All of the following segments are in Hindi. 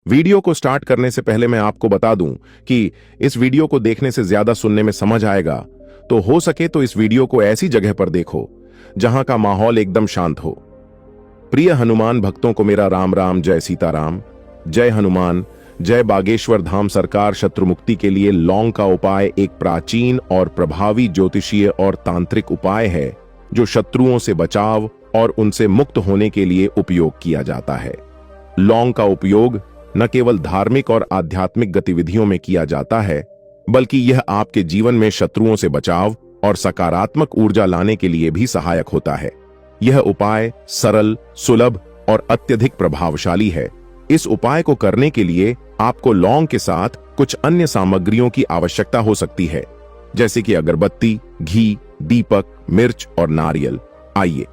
वीडियो को स्टार्ट करने से पहले मैं आपको बता दूं कि इस वीडियो को देखने से ज्यादा सुनने में समझ आएगा, तो हो सके तो इस वीडियो को ऐसी जगह पर देखो जहां का माहौल एकदम शांत हो। प्रिय हनुमान भक्तों को मेरा राम राम, जय सीताराम, जय हनुमान, जय बागेश्वर धाम। सरकार शत्रु मुक्ति के लिए लौंग का उपाय एक प्राचीन और प्रभावी ज्योतिषीय और तांत्रिक उपाय है जो शत्रुओं से बचाव और उनसे मुक्त होने के लिए उपयोग किया जाता है। लौंग का उपयोग न केवल धार्मिक और आध्यात्मिक गतिविधियों में किया जाता है, बल्कि यह आपके जीवन में शत्रुओं से बचाव और सकारात्मक ऊर्जा लाने के लिए भी सहायक होता है। यह उपाय सरल, सुलभ और अत्यधिक प्रभावशाली है। इस उपाय को करने के लिए आपको लौंग के साथ कुछ अन्य सामग्रियों की आवश्यकता हो सकती है, जैसे कि अगरबत्ती, घी, दीपक, मिर्च और नारियल। आइए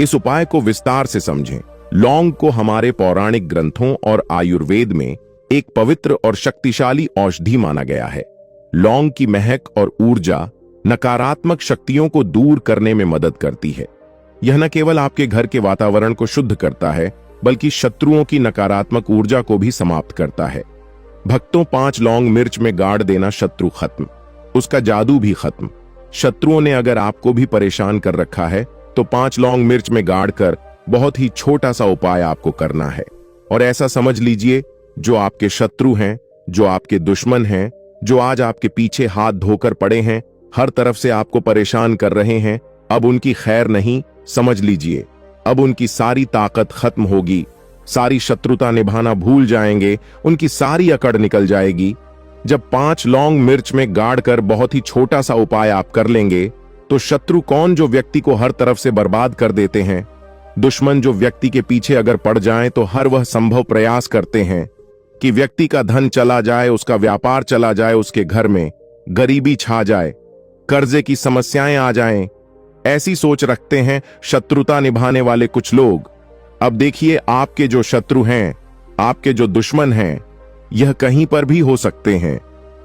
इस उपाय को विस्तार से समझें। लौंग को हमारे पौराणिक ग्रंथों और आयुर्वेद में एक पवित्र और शक्तिशाली औषधि माना गया है। लौंग की महक और ऊर्जा नकारात्मक शक्तियों को दूर करने में मदद करती है। यह न केवल आपके घर के वातावरण को शुद्ध करता है, बल्कि शत्रुओं की नकारात्मक ऊर्जा को भी समाप्त करता है। भक्तों, 5 लौंग मिर्च में गाड़ देना, शत्रु खत्म, उसका जादू भी खत्म। शत्रुओं ने अगर आपको भी परेशान कर रखा है तो 5 लौंग मिर्च में गाड़ कर बहुत ही छोटा सा उपाय आपको करना है। और ऐसा समझ लीजिए, जो आपके शत्रु हैं, जो आपके दुश्मन हैं, जो आज आपके पीछे हाथ धोकर पड़े हैं, हर तरफ से आपको परेशान कर रहे हैं, अब उनकी खैर नहीं, समझ लीजिए अब उनकी सारी ताकत खत्म होगी। सारी शत्रुता निभाना भूल जाएंगे, उनकी सारी अकड़ निकल जाएगी। जब 5 लौंग मिर्च में गाड़ कर बहुत ही छोटा सा उपाय आप कर लेंगे तो शत्रु कौन, जो व्यक्ति को हर तरफ से बर्बाद कर देते हैं, दुश्मन जो व्यक्ति के पीछे अगर पड़ जाएं तो हर वह संभव प्रयास करते हैं कि व्यक्ति का धन चला जाए, उसका व्यापार चला जाए, उसके घर में गरीबी छा जाए, कर्जे की समस्याएं आ जाएं, ऐसी सोच रखते हैं शत्रुता निभाने वाले कुछ लोग। अब देखिए, आपके जो शत्रु हैं, आपके जो दुश्मन हैं, यह कहीं पर भी हो सकते हैं।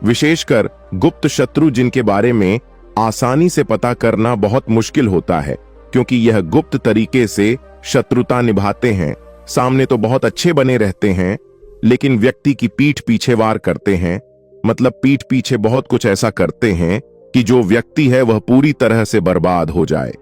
विशेषकर गुप्त शत्रु, जिनके बारे में आसानी से पता करना बहुत मुश्किल होता है, क्योंकि यह गुप्त तरीके से शत्रुता निभाते हैं। सामने तो बहुत अच्छे बने रहते हैं, लेकिन व्यक्ति की पीठ पीछे वार करते हैं। मतलब पीठ पीछे बहुत कुछ ऐसा करते हैं कि जो व्यक्ति है वह पूरी तरह से बर्बाद हो जाए,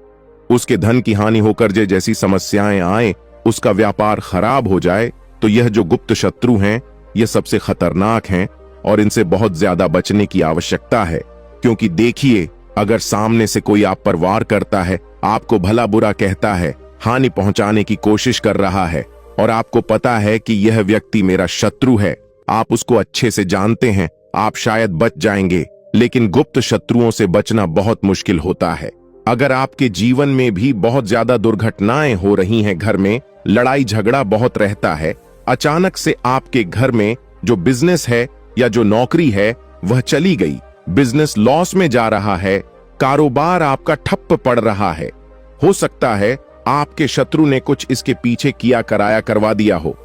उसके धन की हानि होकर जैसी समस्याएं आए, उसका व्यापार खराब हो जाए। तो यह जो गुप्त शत्रु हैं, यह सबसे खतरनाक हैं और इनसे बहुत ज्यादा बचने की आवश्यकता है। क्योंकि देखिए, अगर सामने से कोई आप पर वार करता है, आपको भला बुरा कहता है, हानि पहुंचाने की कोशिश कर रहा है, और आपको पता है कि यह व्यक्ति मेरा शत्रु है, आप उसको अच्छे से जानते हैं, आप शायद बच जाएंगे। लेकिन गुप्त शत्रुओं से बचना बहुत मुश्किल होता है। अगर आपके जीवन में भी बहुत ज्यादा दुर्घटनाएं हो रही हैं, घर में लड़ाई झगड़ा बहुत रहता है, अचानक से आपके घर में जो बिजनेस है या जो नौकरी है वह चली गई, बिजनेस लॉस में जा रहा है, कारोबार आपका ठप्प पड़ रहा है, हो सकता है आपके शत्रु ने कुछ इसके पीछे किया कराया करवा दिया हो।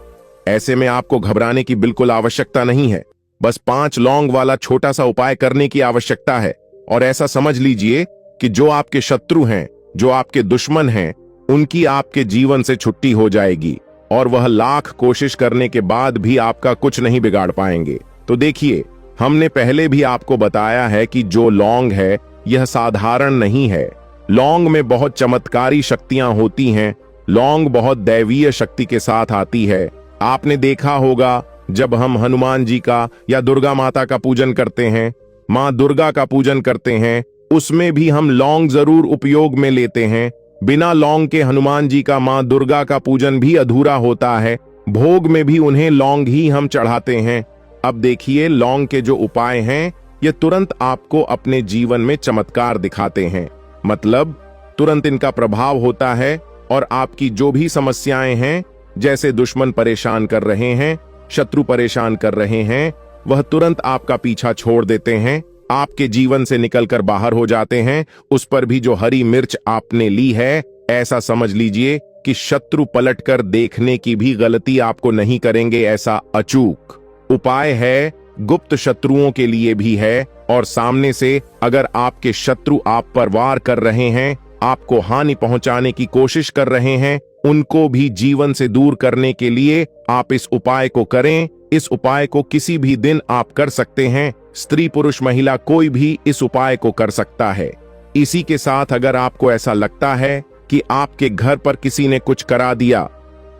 ऐसे में आपको घबराने की बिल्कुल आवश्यकता नहीं है। बस 5 लौंग वाला छोटा सा उपाय करने की आवश्यकता है। और ऐसा समझ लीजिए कि जो आपके शत्रु हैं, जो आपके दुश्मन हैं, उनकी आपके जीवन से छुट्टी हो जाएगी और वह लाख कोशिश करने के बाद भी आपका कुछ नहीं बिगाड़ पाएंगे। तो देखिए, हमने पहले भी आपको बताया है कि जो लौंग है यह साधारण नहीं है। लौंग में बहुत चमत्कारी शक्तियां होती हैं। लौंग बहुत दैवीय शक्ति के साथ आती है। आपने देखा होगा, जब हम हनुमान जी का या दुर्गा माता का पूजन करते हैं, मां दुर्गा का पूजन करते हैं, उसमें भी हम लौंग जरूर उपयोग में लेते हैं। बिना लौंग के हनुमान जी का, मां दुर्गा का पूजन भी अधूरा होता है। भोग में भी उन्हें लौंग ही हम चढ़ाते हैं। अब देखिए, लौंग के जो उपाय हैं, ये तुरंत आपको अपने जीवन में चमत्कार दिखाते हैं। मतलब तुरंत इनका प्रभाव होता है और आपकी जो भी समस्याएं हैं, जैसे दुश्मन परेशान कर रहे हैं, शत्रु परेशान कर रहे हैं, वह तुरंत आपका पीछा छोड़ देते हैं, आपके जीवन से निकलकर बाहर हो जाते हैं। उस पर भी जो हरी मिर्च आपने ली है, ऐसा समझ लीजिए कि शत्रु पलटकर देखने की भी गलती आपको नहीं करेंगे। ऐसा अचूक उपाय है, गुप्त शत्रुओं के लिए भी है। और सामने से अगर आपके शत्रु आप पर वार कर रहे हैं, आपको हानि पहुंचाने की कोशिश कर रहे हैं, उनको भी जीवन से दूर करने के लिए आप इस उपाय को करें। इस उपाय को किसी भी दिन आप कर सकते हैं। स्त्री पुरुष महिला कोई भी इस उपाय को कर सकता है। इसी के साथ अगर आपको ऐसा लगता है कि आपके घर पर किसी ने कुछ करा दिया,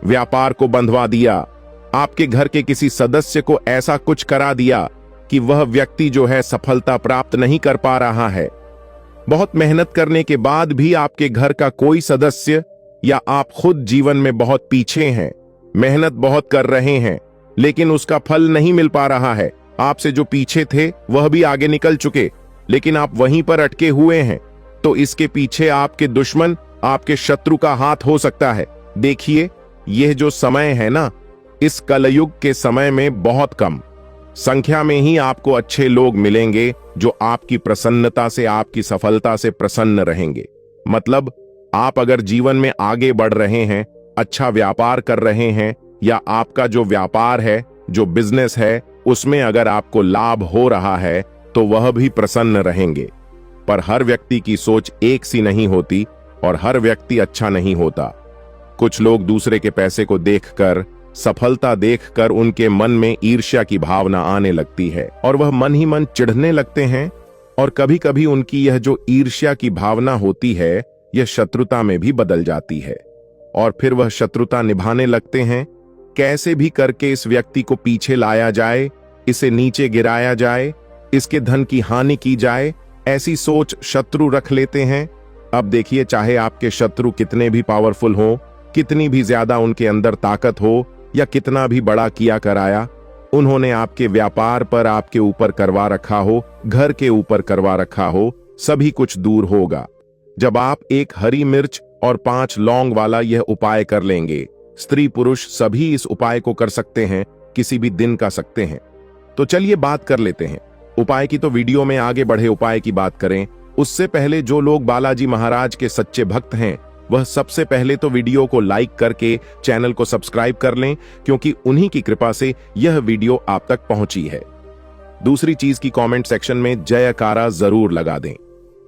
व्यापार को बंधवा दिया, आपके घर के किसी सदस्य को ऐसा कुछ करा दिया कि वह व्यक्ति जो है सफलता प्राप्त नहीं कर पा रहा है, बहुत मेहनत करने के बाद भी आपके घर का कोई सदस्य या आप खुद जीवन में बहुत पीछे हैं, मेहनत बहुत कर रहे हैं लेकिन उसका फल नहीं मिल पा रहा है, आपसे जो पीछे थे वह भी आगे निकल चुके लेकिन आप वहीं पर अटके हुए हैं, तो इसके पीछे आपके दुश्मन, आपके शत्रु का हाथ हो सकता है। देखिए, यह जो समय है ना, इस कलयुग के समय में बहुत कम संख्या में ही आपको अच्छे लोग मिलेंगे जो आपकी प्रसन्नता से, आपकी सफलता से प्रसन्न रहेंगे। मतलब आप अगर जीवन में आगे बढ़ रहे हैं, अच्छा व्यापार कर रहे हैं, या आपका जो व्यापार है, जो बिजनेस है, उसमें अगर आपको लाभ हो रहा है तो वह भी प्रसन्न रहेंगे। पर हर व्यक्ति की सोच एक सी नहीं होती और हर व्यक्ति अच्छा नहीं होता। कुछ लोग दूसरे के पैसे को देखकर, सफलता देखकर उनके मन में ईर्ष्या की भावना आने लगती है और वह मन ही मन चिढ़ने लगते हैं, और कभी कभी उनकी यह जो ईर्ष्या की भावना होती है यह शत्रुता में भी बदल जाती है और फिर वह शत्रुता निभाने लगते हैं। कैसे भी करके इस व्यक्ति को पीछे लाया जाए, इसे नीचे गिराया जाए, इसके धन की हानि की जाए, ऐसी सोच शत्रु रख लेते हैं। अब देखिए, चाहे आपके शत्रु कितने भी पावरफुल हो, कितनी भी ज्यादा उनके अंदर ताकत हो, या कितना भी बड़ा किया कराया, उन्होंने आपके व्यापार पर, आपके ऊपर करवा रखा हो, घर के ऊपर करवा रखा हो, सभी कुछ दूर होगा जब आप एक हरी मिर्च और 5 लौंग वाला यह उपाय कर लेंगे। स्त्री पुरुष सभी इस उपाय को कर सकते हैं, किसी भी दिन कर सकते हैं। तो चलिए बात कर लेते हैं उपाय की। तो वीडियो में आगे बढ़े उपाय की बात करें उससे पहले जो लोग बालाजी महाराज के सच्चे भक्त हैं वह सबसे पहले तो वीडियो को लाइक करके चैनल को सब्सक्राइब कर लें, क्योंकि उन्हीं की कृपा से यह वीडियो आप तक पहुंची है। दूसरी चीज की कमेंट सेक्शन में जयकारा जरूर लगा दें,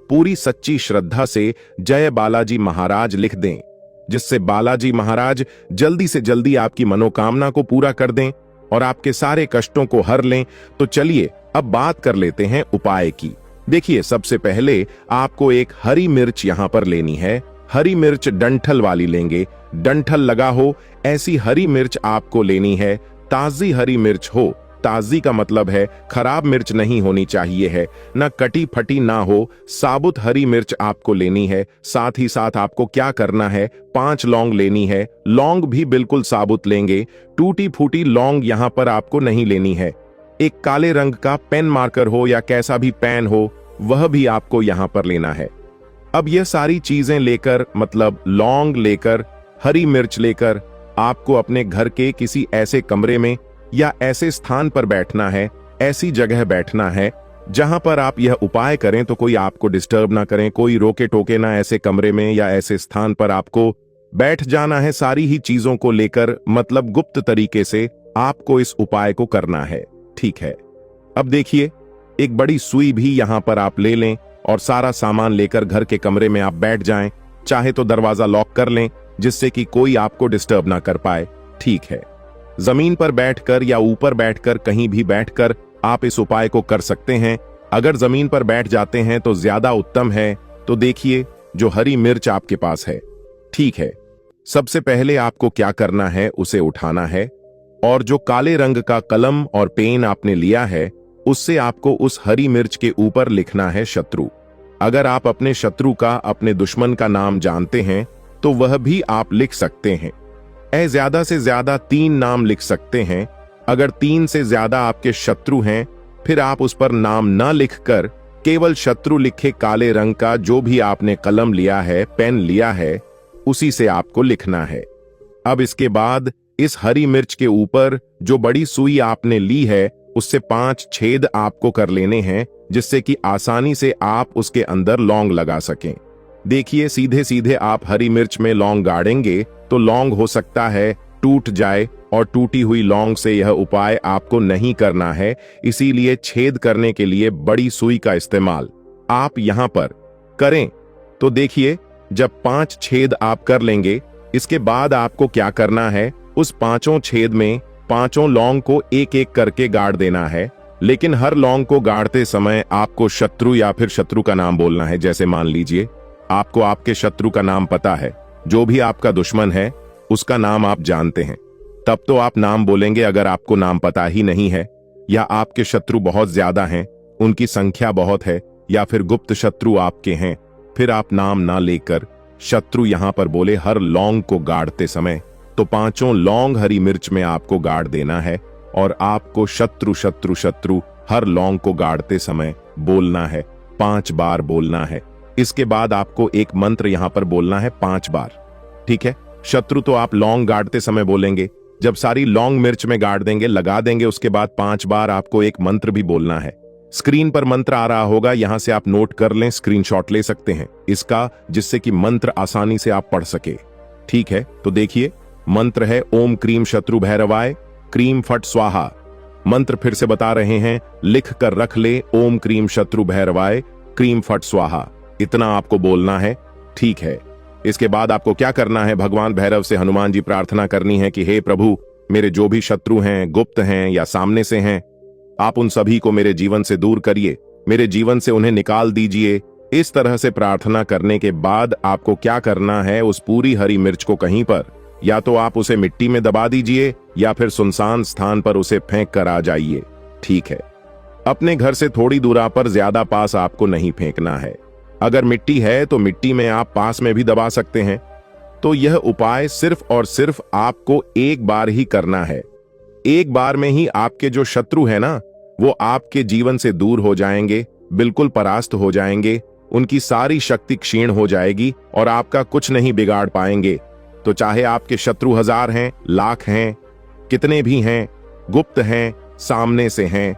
पूरी सच्ची श्रद्धा से जय बालाजी महाराज लिख दें, जिससे बालाजी महाराज जल्दी से जल्दी आपकी मनोकामना को पूरा कर दें और आपके सारे कष्टों को हर लें। तो चलिए अब बात कर लेते हैं उपाय की। देखिए, सबसे पहले आपको एक हरी मिर्च यहां पर लेनी है। हरी मिर्च डंठल वाली लेंगे, डंठल लगा हो ऐसी हरी मिर्च आपको लेनी है। ताजी हरी मिर्च हो, ताजी का मतलब है खराब मिर्च नहीं होनी चाहिए है, ना कटी फटी ना हो, साबुत हरी मिर्च आपको लेनी है। साथ ही साथ आपको क्या करना है, 5 लौंग लेनी है। लौंग भी बिल्कुल साबुत लेंगे, टूटी फूटी लौंग यहां पर आपको नहीं लेनी है। एक काले रंग का पेन मार्कर हो या कैसा भी पेन हो, वह भी आपको यहां पर लेना है। अब यह सारी चीजें लेकर, मतलब लौंग लेकर, हरी मिर्च लेकर, आपको अपने घर के किसी ऐसे कमरे में या ऐसे स्थान पर बैठना है, ऐसी जगह बैठना है जहां पर आप यह उपाय करें तो कोई आपको डिस्टर्ब ना करें, कोई रोके टोके ना। ऐसे कमरे में या ऐसे स्थान पर आपको बैठ जाना है, सारी ही चीजों को लेकर, मतलब गुप्त तरीके से आपको इस उपाय को करना है। ठीक है, अब देखिए, एक बड़ी सुई भी यहां पर आप ले लें और सारा सामान लेकर घर के कमरे में आप बैठ जाएं। चाहे तो दरवाजा लॉक कर लें जिससे कि कोई आपको डिस्टर्ब ना कर पाए। ठीक है, जमीन पर बैठकर या ऊपर बैठकर, कहीं भी बैठकर आप इस उपाय को कर सकते हैं। अगर जमीन पर बैठ जाते हैं तो ज्यादा उत्तम है। तो देखिए, जो हरी मिर्च आपके पास है, ठीक है, सबसे पहले आपको क्या करना है, उसे उठाना है और जो काले रंग का कलम और पेन आपने लिया है उससे आपको उस हरी मिर्च के ऊपर लिखना है शत्रु। अगर आप अपने शत्रु का, अपने दुश्मन का नाम जानते हैं तो वह भी आप लिख सकते हैं। ज्यादा से ज्यादा 3 नाम लिख सकते हैं। अगर 3 से ज्यादा आपके शत्रु हैं फिर आप उस पर नाम न लिखकर केवल शत्रु लिखे काले रंग का जो भी आपने कलम लिया है, पेन लिया है, उसी से आपको लिखना है। अब इसके बाद इस हरी मिर्च के ऊपर जो बड़ी सुई आपने ली है उससे 5 छेद आपको कर लेने हैं, जिससे कि आसानी से आप उसके अंदर लौंग लगा सकें। देखिए, सीधे सीधे आप हरी मिर्च में लौंग गाड़ेंगे तो लौंग हो सकता है टूट जाए, और टूटी हुई लौंग से यह उपाय आपको नहीं करना है। इसीलिए छेद करने के लिए बड़ी सुई का इस्तेमाल आप यहां पर करें। तो देखिए, जब 5 छेद आप कर लेंगे, इसके बाद आपको क्या करना है, उस 5 छेद में पांचों लौंग को एक एक करके गाड़ देना है, लेकिन हर लौंग को गाड़ते समय आपको शत्रु या फिर शत्रु का नाम बोलना है। जैसे मान लीजिए आपको आपके शत्रु का नाम पता है, जो भी आपका दुश्मन है उसका नाम आप जानते हैं, तब तो आप नाम बोलेंगे। अगर आपको नाम पता ही नहीं है या आपके शत्रु बहुत ज्यादा हैं, उनकी संख्या बहुत है, या फिर गुप्त शत्रु आपके हैं, फिर आप नाम ना लेकर शत्रु यहां पर बोले हर लौंग को गाड़ते समय, तो पांचों लौंग हरी मिर्च में आपको गाड़ देना है और आपको शत्रु शत्रु शत्रु हर लौंग को गाड़ते समय बोलना है, 5 बार बोलना है। इसके बाद आपको एक मंत्र यहां पर बोलना है 5 बार। ठीक है, शत्रु तो आप लौंग गाड़ते समय बोलेंगे, जब सारी लौंग मिर्च में गाड़ देंगे, लगा देंगे, उसके बाद 5 बार आपको एक मंत्र भी बोलना है। स्क्रीन पर मंत्र आ रहा होगा, यहां से आप नोट कर लें, स्क्रीनशॉट ले सकते हैं इसका, जिससे कि मंत्र आसानी से आप पढ़ सके। ठीक है, तो देखिए मंत्र है ओम क्रीम शत्रु भैरवाय क्रीम फट स्वाहा। मंत्र फिर से बता रहे हैं, लिख कर रख ले, ओम क्रीम शत्रु भैरवाय क्रीम फट स्वाहा। इतना आपको बोलना है। ठीक है, इसके बाद आपको क्या करना है, भगवान भैरव से हनुमान जी प्रार्थना करनी है कि हे प्रभु, मेरे जो भी शत्रु हैं, गुप्त हैं या सामने से हैं, आप उन सभी को मेरे जीवन से दूर करिए, मेरे जीवन से उन्हें निकाल दीजिए। इस तरह से प्रार्थना करने के बाद आपको क्या करना है, उस पूरी हरी मिर्च को कहीं पर, या तो आप उसे मिट्टी में दबा दीजिए या फिर सुनसान स्थान पर उसे फेंक कर आ जाइए। ठीक है, अपने घर से थोड़ी दूरा पर, ज्यादा पास आपको नहीं फेंकना है। अगर मिट्टी है तो मिट्टी में आप पास में भी दबा सकते हैं। तो यह उपाय सिर्फ और सिर्फ आपको एक बार ही करना है। एक बार में ही आपके जो शत्रु है ना, वो आपके जीवन से दूर हो जाएंगे, बिल्कुल परास्त हो जाएंगे, उनकी सारी शक्ति क्षीण हो जाएगी और आपका कुछ नहीं बिगाड़ पाएंगे। तो चाहे आपके शत्रु 1000 हैं, लाख हैं, कितने भी हैं, गुप्त हैं, सामने से हैं,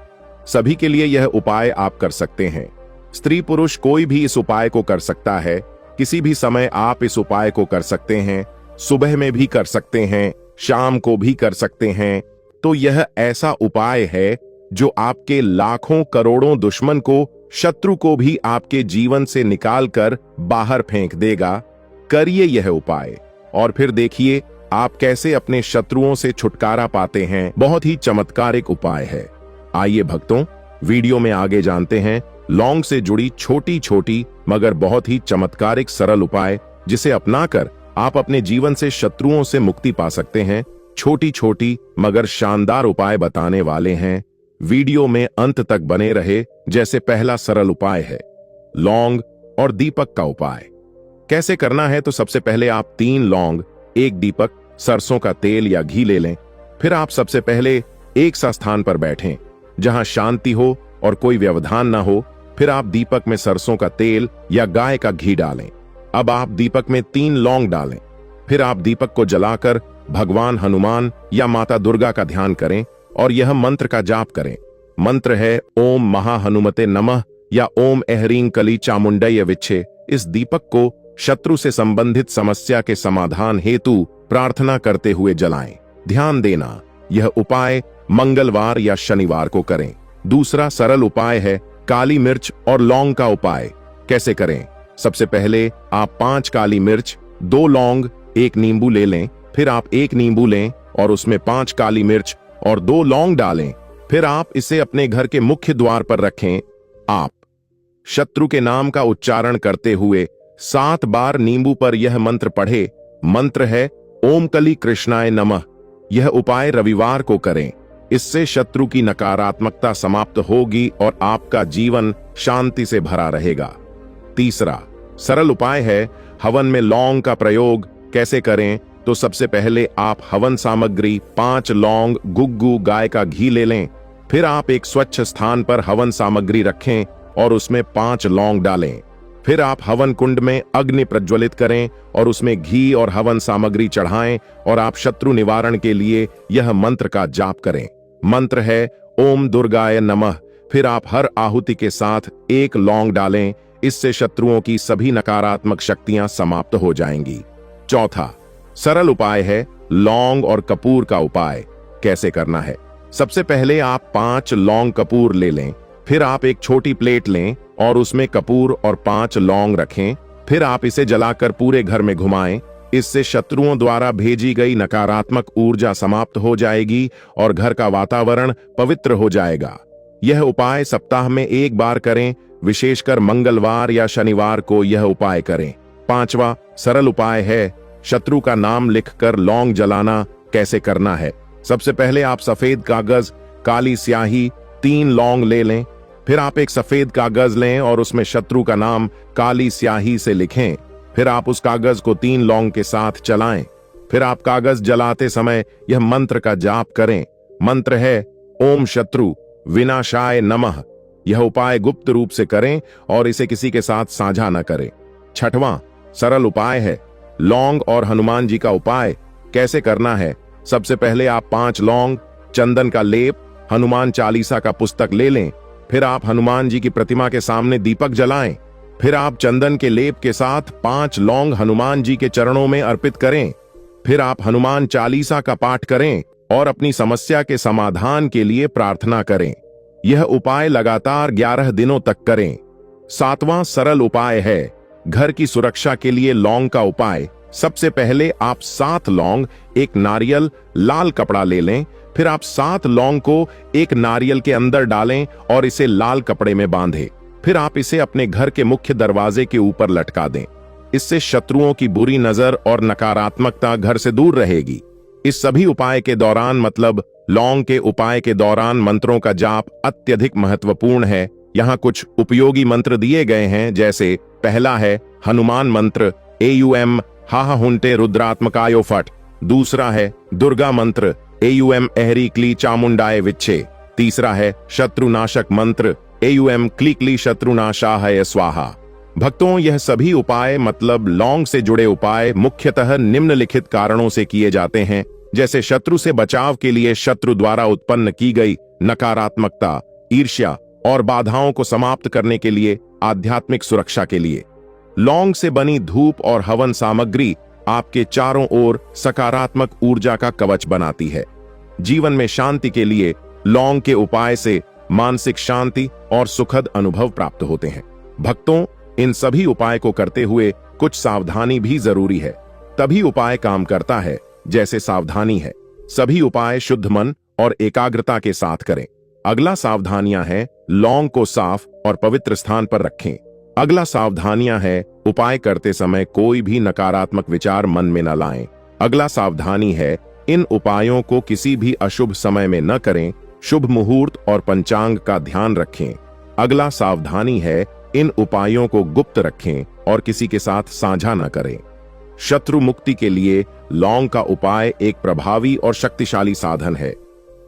सभी के लिए यह उपाय आप कर सकते हैं। स्त्री पुरुष कोई भी इस उपाय को कर सकता है। किसी भी समय आप इस उपाय को कर सकते हैं, सुबह में भी कर सकते हैं, शाम को भी कर सकते हैं। तो यह ऐसा उपाय है जो आपके लाखों करोड़ों दुश्मन को, शत्रु को भी आपके जीवन से निकालकर बाहर फेंक देगा। करिए यह उपाय और फिर देखिए आप कैसे अपने शत्रुओं से छुटकारा पाते हैं। बहुत ही चमत्कारिक उपाय है। आइए भक्तों, वीडियो में आगे जानते हैं लौंग से जुड़ी छोटी छोटी मगर बहुत ही चमत्कारिक सरल उपाय, जिसे अपनाकर आप अपने जीवन से शत्रुओं से मुक्ति पा सकते हैं। छोटी छोटी मगर शानदार उपाय बताने वाले हैं, वीडियो में अंत तक बने रहे। जैसे पहला सरल उपाय है लौंग और दीपक का उपाय। कैसे करना है, तो सबसे पहले आप 3 लौंग, 1 दीपक, सरसों का तेल या घी ले लें। फिर आप सबसे पहले एक सा स्थान पर बैठें जहां शांति हो और कोई व्यवधान ना हो। फिर आप दीपक में सरसों का तेल या गाय का घी डालें। अब आप दीपक में 3 लौंग डालें। फिर आप दीपक को जलाकर भगवान हनुमान या माता दुर्गा का ध्यान करें और यह मंत्र का जाप करें। मंत्र है ओम महा हनुमते नमः या ओम एहरीं कली चामुंडय विच्छे। इस दीपक को शत्रु से संबंधित समस्या के समाधान हेतु प्रार्थना करते हुए जलाएं। ध्यान देना, यह उपाय मंगलवार या शनिवार को करें। दूसरा सरल उपाय है काली मिर्च और लौंग का उपाय। कैसे करें? सबसे पहले आप 5 काली मिर्च, 2 लौंग, 1 नींबू ले लें। फिर आप 1 नींबू लें और उसमें 5 काली मिर्च और 2 लौंग डालें। फिर आप इसे अपने घर के मुख्य द्वार पर रखें। आप शत्रु के नाम का उच्चारण करते हुए 7 बार नींबू पर यह मंत्र पढ़े। मंत्र है ओम कली कृष्णाय नमः। यह उपाय रविवार को करें। इससे शत्रु की नकारात्मकता समाप्त होगी और आपका जीवन शांति से भरा रहेगा। तीसरा सरल उपाय है हवन में लौंग का प्रयोग। कैसे करें? तो सबसे पहले आप हवन सामग्री 5 लौंग, गुग्गू, गाय का घी ले लें। फिर आप एक स्वच्छ स्थान पर हवन सामग्री रखें और उसमें 5 लौंग डालें। फिर आप हवन कुंड में अग्नि प्रज्वलित करें और उसमें घी और हवन सामग्री चढ़ाएं और आप शत्रु निवारण के लिए यह मंत्र का जाप करें। मंत्र है ओम दुर्गाय नमः। फिर आप हर आहुति के साथ 1 लौंग डालें। इससे शत्रुओं की सभी नकारात्मक शक्तियां समाप्त हो जाएंगी। चौथा सरल उपाय है लौंग और कपूर का उपाय। कैसे करना है? सबसे पहले आप 5 लौंग कपूर ले लें। फिर आप एक छोटी प्लेट लें और उसमें कपूर और 5 लौंग रखें। फिर आप इसे जलाकर पूरे घर में घुमाएं। इससे शत्रुओं द्वारा भेजी गई नकारात्मक ऊर्जा समाप्त हो जाएगी और घर का वातावरण पवित्र हो जाएगा। यह उपाय सप्ताह में एक बार करें, विशेषकर मंगलवार या शनिवार को यह उपाय करें। 5वां सरल उपाय है शत्रु का नाम लिखकर लौंग जलाना। कैसे करना है? सबसे पहले आप सफेद कागज, काली स्याही, 3 लौंग ले लें। फिर आप एक सफेद कागज लें और उसमें शत्रु का नाम काली स्याही से लिखें। फिर आप उस कागज को 3 लौंग के साथ चलाएं। फिर आप कागज जलाते समय यह मंत्र का जाप करें। मंत्र है ओम शत्रु विनाशाय नमः। यह उपाय गुप्त रूप से करें और इसे किसी के साथ साझा न करें। 6वां सरल उपाय है लौंग और हनुमान जी का उपाय। कैसे करना है? सबसे पहले आप 5 लौंग, चंदन का लेप, हनुमान चालीसा का पुस्तक ले लें। फिर आप हनुमान जी की प्रतिमा के सामने दीपक जलाएं। फिर आप चंदन के लेप के साथ 5 लौंग हनुमान जी के चरणों में अर्पित करें। फिर आप हनुमान चालीसा का पाठ करें और अपनी समस्या के समाधान के लिए प्रार्थना करें। यह उपाय लगातार 11 दिनों तक करें। 7वां सरल उपाय है घर की सुरक्षा के लिए लौंग का उपाय। सबसे पहले आप 7 लौंग, एक नारियल, लाल कपड़ा ले लें। फिर आप 7 लौंग को एक नारियल के अंदर डालें और इसे लाल कपड़े में बांधें। फिर आप इसे अपने घर के मुख्य दरवाजे के ऊपर लटका दें। इससे शत्रुओं की बुरी नजर और नकारात्मकता घर से दूर रहेगी। इस सभी उपाय के दौरान, मतलब लौंग के उपाय के दौरान, मंत्रों का जाप अत्यधिक महत्वपूर्ण है। यहाँ कुछ उपयोगी मंत्र दिए गए हैं, जैसे पहला है हनुमान मंत्र AUM हाहा हुंटे रुद्रात्मकायो फट। दूसरा है दुर्गा मंत्र AUM एहरी क्ली चामुंडाए विच्छे। तीसरा है शत्रुनाशक मंत्र AUM क्ली क्ली शत्रुनाशाय स्वाहा। भक्तों, यह सभी उपाय, मतलब लौंग से जुड़े उपाय, मुख्यतः निम्नलिखित कारणों से किए जाते हैं, जैसे शत्रु से बचाव के लिए, शत्रु द्वारा उत्पन्न की गई नकारात्मकता, ईर्ष्या और बाधाओं को समाप्त करने के लिए, आध्यात्मिक सुरक्षा के लिए। लौंग से बनी धूप और हवन सामग्री आपके चारों ओर सकारात्मक ऊर्जा का कवच बनाती है। जीवन में शांति के लिए लौंग के उपाय से मानसिक शांति और सुखद अनुभव प्राप्त होते हैं। भक्तों, इन सभी उपाय को करते हुए कुछ सावधानी भी जरूरी है, तभी उपाय काम करता है। जैसे सावधानी है, सभी उपाय शुद्ध मन और एकाग्रता के साथ करें। अगला सावधानियां है लौंग को साफ और पवित्र स्थान पर रखें। अगला सावधानियां है उपाय करते समय कोई भी नकारात्मक विचार मन में न लाएं। अगला सावधानी है इन उपायों को किसी भी अशुभ समय में न करें। शुभ मुहूर्त और पंचांग का ध्यान रखें। अगला सावधानी है इन उपायों को गुप्त रखें और किसी के साथ साझा न करें। शत्रु मुक्ति के लिए लौंग का उपाय एक प्रभावी और शक्तिशाली साधन है।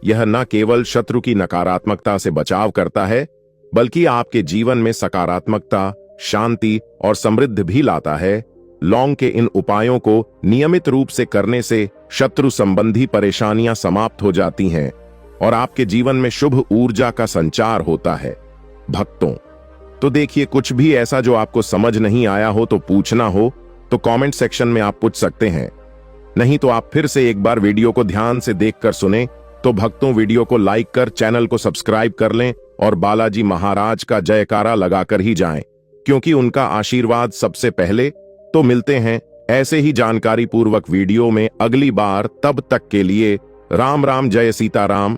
यह न केवल शत्रु की नकारात्मकता से बचाव करता है, बल्कि आपके जीवन में सकारात्मकता, शांति और समृद्धि भी लाता है। लौंग के इन उपायों को नियमित रूप से करने से शत्रु संबंधी परेशानियां समाप्त हो जाती हैं और आपके जीवन में शुभ ऊर्जा का संचार होता है। भक्तों, तो देखिए, कुछ भी ऐसा जो आपको समझ नहीं आया हो तो पूछना हो तो कमेंट सेक्शन में आप पूछ सकते हैं। नहीं तो आप फिर से एक बार वीडियो को ध्यान से देखकर सुने। तो भक्तों, वीडियो को लाइक कर चैनल को सब्सक्राइब कर लें और बालाजी महाराज का जयकारा लगाकर ही जाएं, क्योंकि उनका आशीर्वाद सबसे पहले। तो मिलते हैं ऐसे ही जानकारी पूर्वक वीडियो में अगली बार। तब तक के लिए राम राम, जय सीताराम।